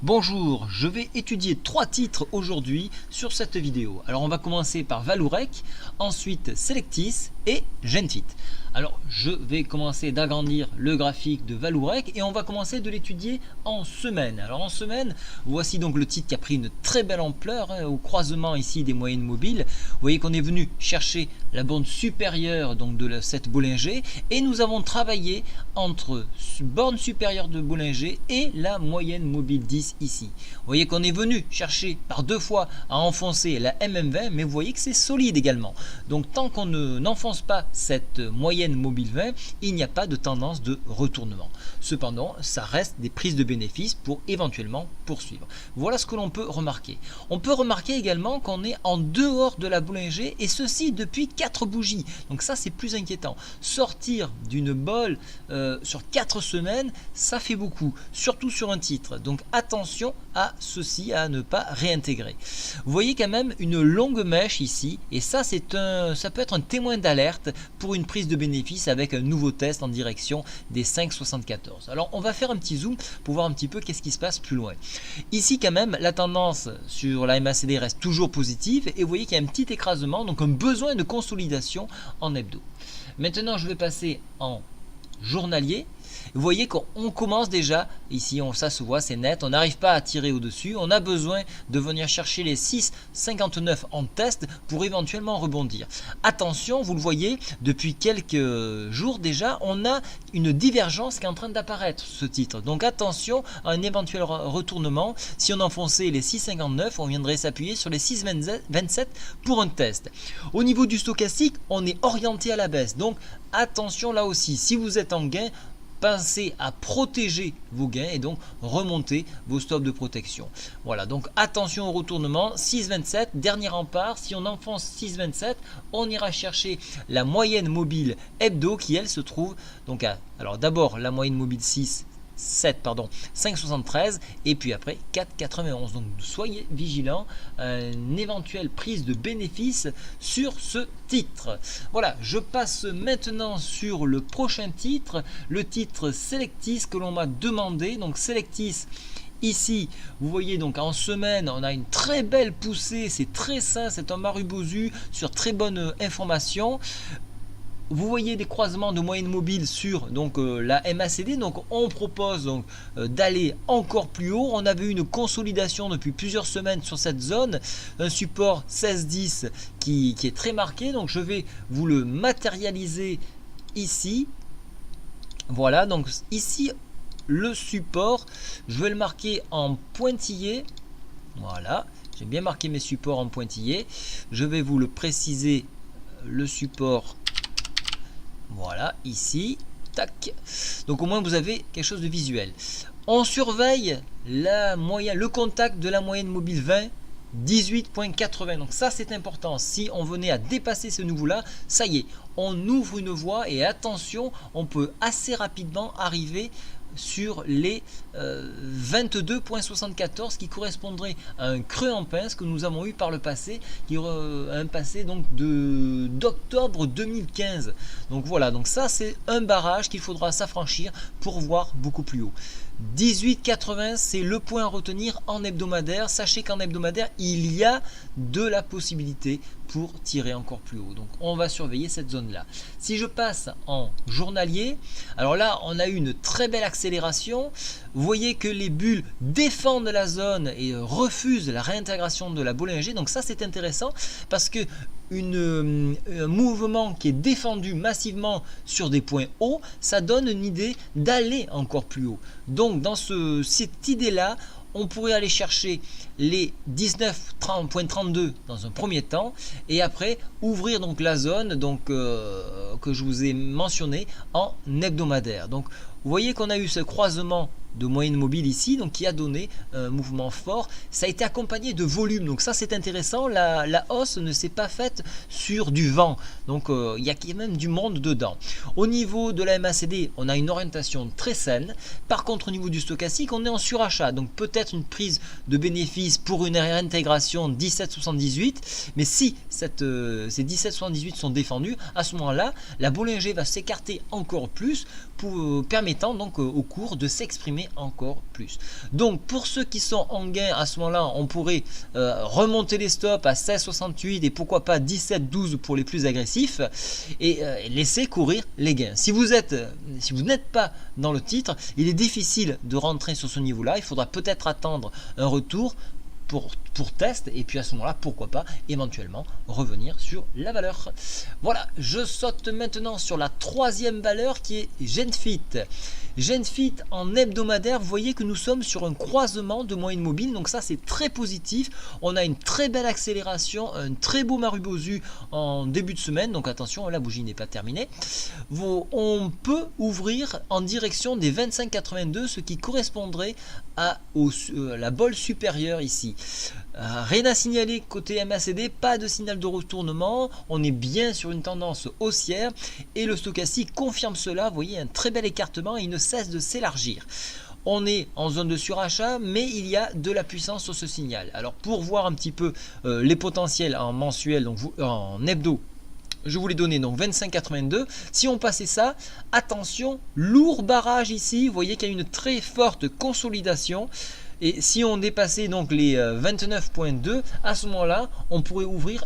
Bonjour, je vais étudier 3 titres aujourd'hui sur cette vidéo. Alors on va commencer par Vallourec, ensuite Selectis et Genfit. Alors je vais commencer d'agrandir le graphique de Vallourec et on va commencer de l'étudier en semaine. Alors en semaine, voici donc le titre qui a pris une très belle ampleur au croisement ici des moyennes mobiles. Vous voyez qu'on est venu chercher la borne supérieure donc de cette Bollinger et nous avons travaillé entre borne supérieure de Bollinger et la moyenne mobile 10 ici. Vous voyez qu'on est venu chercher par deux fois à enfoncer la MM20, mais vous voyez que c'est solide également. Donc tant qu'on n'enfonce pas cette moyenne mobile 20, il n'y a pas de tendance de retournement. Cependant, ça reste des prises de bénéfices pour éventuellement poursuivre. Voilà ce que l'on peut remarquer. On peut remarquer également qu'on est en dehors de la Bollinger et ceci depuis 4 bougies. Donc ça c'est plus inquiétant. Sortir d'une bolle sur 4 semaines, ça fait beaucoup, surtout sur un titre. Donc attention à ceci, à ne pas réintégrer. Vous voyez quand même une longue mèche ici et ça peut être un témoin d'alerte pour une prise de bénéfice avec un nouveau test en direction des 5,74. Alors on va faire un petit zoom pour voir un petit peu qu'est-ce qui se passe plus loin. Ici quand même la tendance sur la MACD reste toujours positive et vous voyez qu'il y a un petit écrasement, donc un besoin de consolidation en hebdo. Maintenant je vais passer en journalier. Vous voyez qu'on commence déjà, ici ça se voit, c'est net, on n'arrive pas à tirer au-dessus, on a besoin de venir chercher les 6,59 en test pour éventuellement rebondir. Attention, vous le voyez, depuis quelques jours déjà, on a une divergence qui est en train d'apparaître, ce titre. Donc attention à un éventuel retournement. Si on enfonçait les 6,59, on viendrait s'appuyer sur les 6,27 pour un test. Au niveau du stochastique, on est orienté à la baisse. Donc attention là aussi, si vous êtes en gain, pensez à protéger vos gains et donc remonter vos stops de protection. Voilà, donc attention au retournement. 6,27, dernier rempart. Si on enfonce 6,27, on ira chercher la moyenne mobile hebdo qui elle se trouve donc à, alors d'abord la moyenne mobile 5,73 et puis après 4,91. Donc soyez vigilants à une éventuelle prise de bénéfice sur ce titre. Voilà, je passe maintenant sur le prochain titre, le titre Selectis que l'on m'a demandé. Donc Selectis, ici, vous voyez donc en semaine, on a une très belle poussée, c'est très sain, c'est un Marubozu sur très bonne information. Vous voyez des croisements de moyenne mobile sur donc la MACD, donc on propose donc d'aller encore plus haut. On avait eu une consolidation depuis plusieurs semaines sur cette zone, un support 16,10 qui est très marqué, donc je vais vous le matérialiser ici. Voilà, donc ici le support, je vais le marquer en pointillé. Voilà, j'ai bien marqué mes supports en pointillé. Je vais vous le préciser, le support. Voilà, ici, tac. Donc au moins vous avez quelque chose de visuel. On surveille le contact de la moyenne mobile 20, 18,80. Donc ça c'est important. Si on venait à dépasser ce niveau-là, ça y est, on ouvre une voie et attention, on peut assez rapidement arriver sur les 22,74 qui correspondrait à un creux en pince que nous avons eu par le passé, un passé donc d'octobre 2015. Donc voilà, donc ça c'est un barrage qu'il faudra s'affranchir pour voir beaucoup plus haut. 18,80 c'est le point à retenir en hebdomadaire. Sachez qu'en hebdomadaire il y a de la possibilité pour tirer encore plus haut. Donc on va surveiller cette zone là. Si je passe en journalier, alors là on a eu une très belle accélération. Vous voyez que les bulles défendent la zone et refusent la réintégration de la Bollinger. Donc ça c'est intéressant parce que un mouvement qui est défendu massivement sur des points hauts, ça donne une idée d'aller encore plus haut. Donc dans cette idée là, on pourrait aller chercher les 19,32 dans un premier temps et après ouvrir donc la zone donc, que je vous ai mentionné en hebdomadaire. Donc vous voyez qu'on a eu ce croisement de moyenne mobile ici, donc qui a donné un mouvement fort. Ça a été accompagné de volume, donc ça c'est intéressant. La hausse ne s'est pas faite sur du vent, donc il y a quand même du monde dedans. Au niveau de la MACD, on a une orientation très saine. Par contre au niveau du stochastique, on est en surachat, donc peut-être une prise de bénéfice pour une réintégration 17,78, mais si ces 17,78 sont défendus, à ce moment-là, la Bollinger va s'écarter encore plus permettant donc au cours de s'exprimer encore plus. Donc pour ceux qui sont en gain, à ce moment-là, on pourrait remonter les stops à 16,68 et pourquoi pas 17,12 pour les plus agressifs et laisser courir les gains. Si vous n'êtes pas dans le titre, il est difficile de rentrer sur ce niveau-là. Il faudra peut-être attendre un retour pour test et puis à ce moment là pourquoi pas éventuellement revenir sur la valeur. Voilà, je saute maintenant sur la troisième valeur qui est Genfit. Genfit en hebdomadaire, vous voyez que nous sommes sur un croisement de moyenne mobile, donc ça c'est très positif. On a une très belle accélération, un très beau Marubozu en début de semaine, donc attention, la bougie n'est pas terminée. On peut ouvrir en direction des 25,82, ce qui correspondrait à la bole supérieure ici. Rien à signaler côté MACD, pas de signal de retournement, on est bien sur une tendance haussière et le stochastique confirme cela. Vous voyez un très bel écartement et il ne cesse de s'élargir. On est en zone de surachat, mais il y a de la puissance sur ce signal. Alors pour voir un petit peu les potentiels en mensuel, donc en hebdo, je vous l'ai donné, donc 25,82. Si on passait ça, attention, lourd barrage ici. Vous voyez qu'il y a une très forte consolidation. Et si on dépassait donc les 29,2, à ce moment-là, on pourrait ouvrir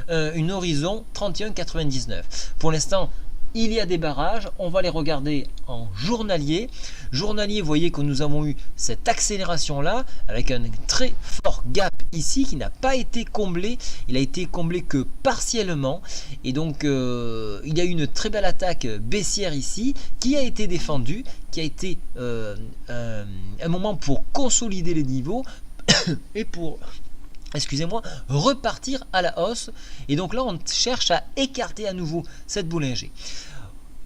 une horizon 31,99. Pour l'instant, il y a des barrages, on va les regarder en journalier. Journalier, vous voyez que nous avons eu cette accélération là avec un très fort gap ici qui n'a pas été comblé. Il a été comblé que partiellement et donc il y a eu une très belle attaque baissière ici qui a été défendue, qui a été un moment pour consolider les niveaux et pour repartir à la hausse. Et donc là, on cherche à écarter à nouveau cette boulinger.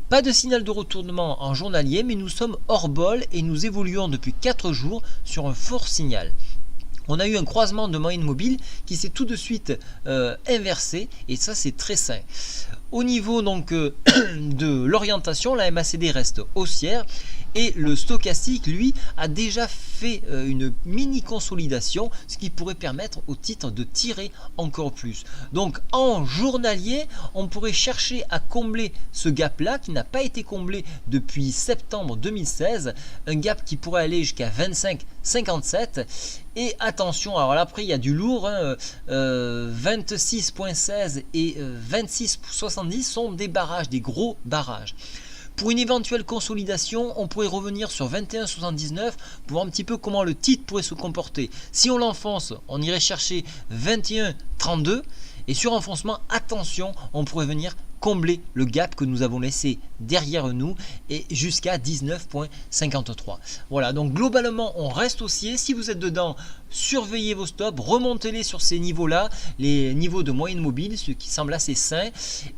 Pas de signal de retournement en journalier, mais nous sommes hors bol et nous évoluons depuis 4 jours sur un fort signal. On a eu un croisement de moyenne mobile qui s'est tout de suite inversé et ça c'est très sain. Au niveau donc de l'orientation, la MACD reste haussière et le stochastique lui a déjà fait une mini consolidation, ce qui pourrait permettre au titre de tirer encore plus. Donc en journalier, on pourrait chercher à combler ce gap là qui n'a pas été comblé depuis septembre 2016, un gap qui pourrait aller jusqu'à 25,57. Et attention, alors là après il y a du lourd, 26,16 et 26,70 sont des barrages, des gros barrages. Pour une éventuelle consolidation, on pourrait revenir sur 21,79 pour voir un petit peu comment le titre pourrait se comporter. Si on l'enfonce, on irait chercher 21,32 et sur enfoncement, attention, on pourrait venir combler le gap que nous avons laissé derrière nous et jusqu'à 19,53. Voilà, donc globalement on reste haussier. Si vous êtes dedans, surveillez vos stops, remontez-les sur ces niveaux-là, les niveaux de moyenne mobile, ce qui semble assez sain,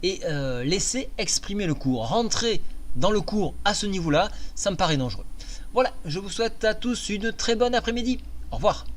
et laissez exprimer le cours. Rentrez dans le cours à ce niveau-là, ça me paraît dangereux. Voilà, je vous souhaite à tous une très bonne après-midi. Au revoir.